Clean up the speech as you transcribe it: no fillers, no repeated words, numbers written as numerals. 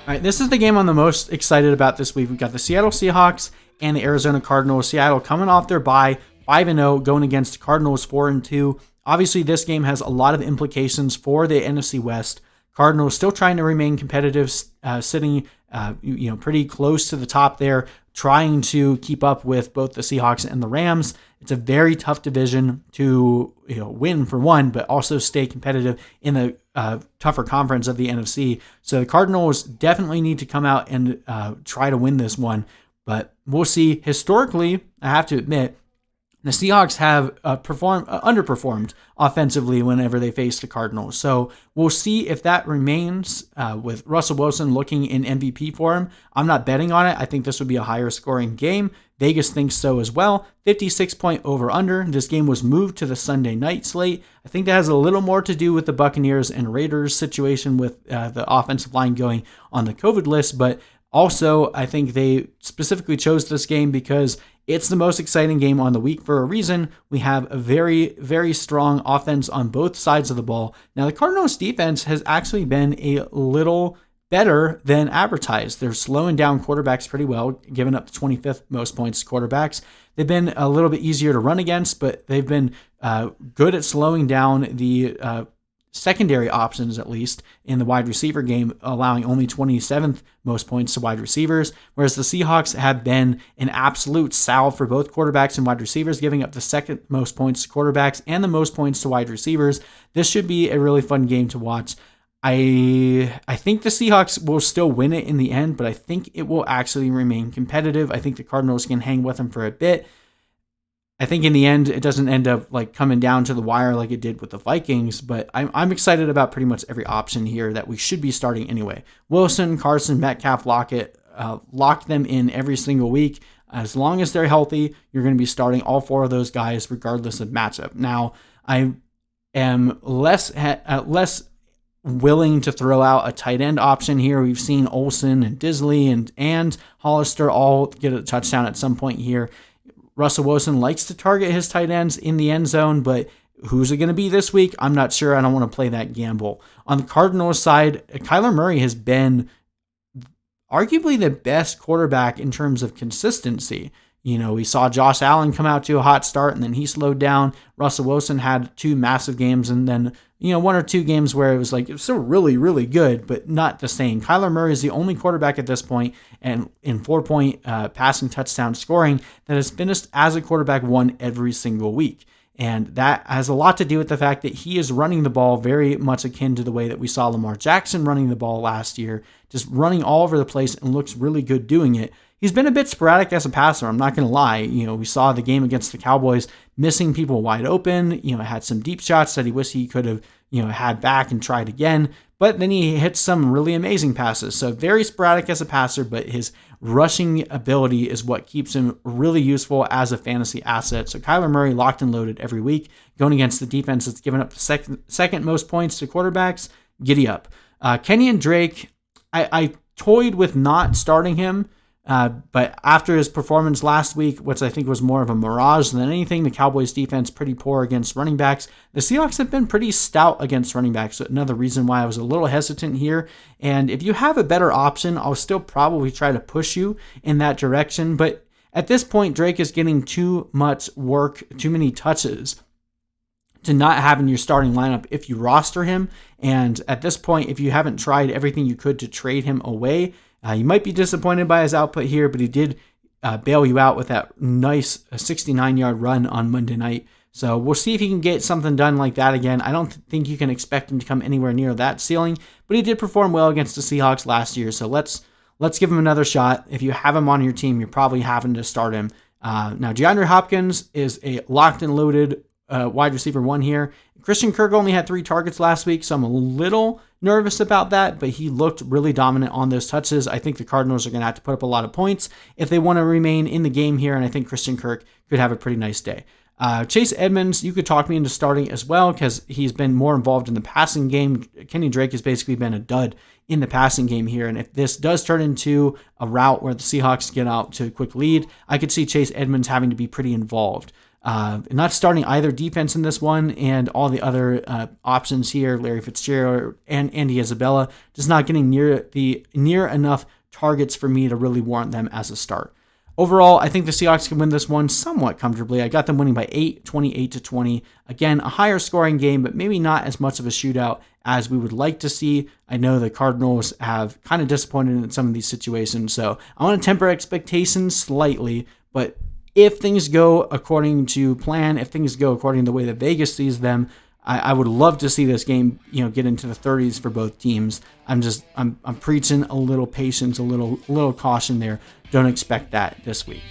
All right, this is the game I'm the most excited about this week. We've got the Seattle Seahawks and the Arizona Cardinals. Seattle coming off their bye, 5-0, going against the Cardinals 4-2. Obviously, this game has a lot of implications for the NFC West. Cardinals still trying to remain competitive, sitting pretty close to the top there, trying to keep up with both the Seahawks and the Rams. It's a very tough division to win for one, but also stay competitive in the tougher conference of the NFC. So the Cardinals definitely need to come out and try to win this one. But we'll see. Historically, I have to admit, the Seahawks have underperformed offensively whenever they face the Cardinals. So we'll see if that remains with Russell Wilson looking in MVP form. I'm not betting on it. I think this would be a higher scoring game. Vegas thinks so as well. 56-point over-under. This game was moved to the Sunday night slate. I think that has a little more to do with the Buccaneers and Raiders situation with the offensive line going on the COVID list, but also, I think they specifically chose this game because it's the most exciting game on the week for a reason. We have a very, very strong offense on both sides of the ball. Now, the Cardinals defense has actually been a little better than advertised. They're slowing down quarterbacks pretty well, giving up the 25th most points to quarterbacks. They've been a little bit easier to run against, but they've been good at slowing down the secondary options, at least in the wide receiver game, allowing only 27th most points to wide receivers, whereas the Seahawks have been an absolute salve for both quarterbacks and wide receivers, giving up the second most points to quarterbacks and the most points to wide receivers. This should be a really fun game to watch. I think the Seahawks will still win it in the end, but I think it will actually remain competitive. I think the Cardinals can hang with them for a bit. I think in the end, it doesn't end up coming down to the wire like it did with the Vikings, but I'm excited about pretty much every option here that we should be starting anyway. Wilson, Carson, Metcalf, Lockett, lock them in every single week. As long as they're healthy, you're going to be starting all four of those guys regardless of matchup. Now, I am less willing to throw out a tight end option here. We've seen Olsen and Disley and Hollister all get a touchdown at some point here. Russell Wilson likes to target his tight ends in the end zone, but who's it going to be this week? I'm not sure. I don't want to play that gamble. On the Cardinals side, Kyler Murray has been arguably the best quarterback in terms of consistency. We saw Josh Allen come out to a hot start and then he slowed down. Russell Wilson had two massive games and then, one or two games where it was still really, really good, but not the same. Kyler Murray is the only quarterback at this point and in 4-point passing touchdown scoring that has finished as a quarterback one every single week. And that has a lot to do with the fact that he is running the ball very much akin to the way that we saw Lamar Jackson running the ball last year, just running all over the place and looks really good doing it. He's been a bit sporadic as a passer, I'm not going to lie. We saw the game against the Cowboys missing people wide open, had some deep shots that he wished he could have, had back and tried again. But then he hits some really amazing passes. So very sporadic as a passer, but his rushing ability is what keeps him really useful as a fantasy asset. So Kyler Murray locked and loaded every week, going against the defense that's given up the second most points to quarterbacks. Giddy up. Kenyan Drake, I toyed with not starting him. But after his performance last week, which I think was more of a mirage than anything, the Cowboys defense pretty poor against running backs. The Seahawks have been pretty stout against running backs. So another reason why I was a little hesitant here. And if you have a better option, I'll still probably try to push you in that direction. But at this point, Drake is getting too much work, too many touches to not have in your starting lineup if you roster him. And at this point, if you haven't tried everything you could to trade him away, you might be disappointed by his output here, but he did bail you out with that nice 69-yard run on Monday night. So we'll see if he can get something done like that again. I don't think you can expect him to come anywhere near that ceiling, but he did perform well against the Seahawks last year. So let's give him another shot. If you have him on your team, you're probably having to start him. Now, Deandre Hopkins is a locked and loaded wide receiver one here. Christian Kirk only had 3 targets last week, so I'm a little nervous about that, but he looked really dominant on those touches. I think the Cardinals are going to have to put up a lot of points if they want to remain in the game here, and I think Christian Kirk could have a pretty nice day. Chase Edmonds, you could talk me into starting as well because he's been more involved in the passing game. Kenyan Drake has basically been a dud in the passing game here, and if this does turn into a route where the Seahawks get out to a quick lead, I could see Chase Edmonds having to be pretty involved. Not starting either defense in this one, and all the other options here, Larry Fitzgerald and Andy Isabella, just not getting near enough targets for me to really warrant them as a start. Overall, I think the Seahawks can win this one somewhat comfortably. I got them winning by 8, 28-20. Again, a higher scoring game, but maybe not as much of a shootout as we would like to see. I know the Cardinals have kind of disappointed in some of these situations, so I want to temper expectations slightly, but if things go according to plan, if things go according to the way that Vegas sees them, I would love to see this game, get into the 30s for both teams. I'm preaching a little patience, a little caution there. Don't expect that this week.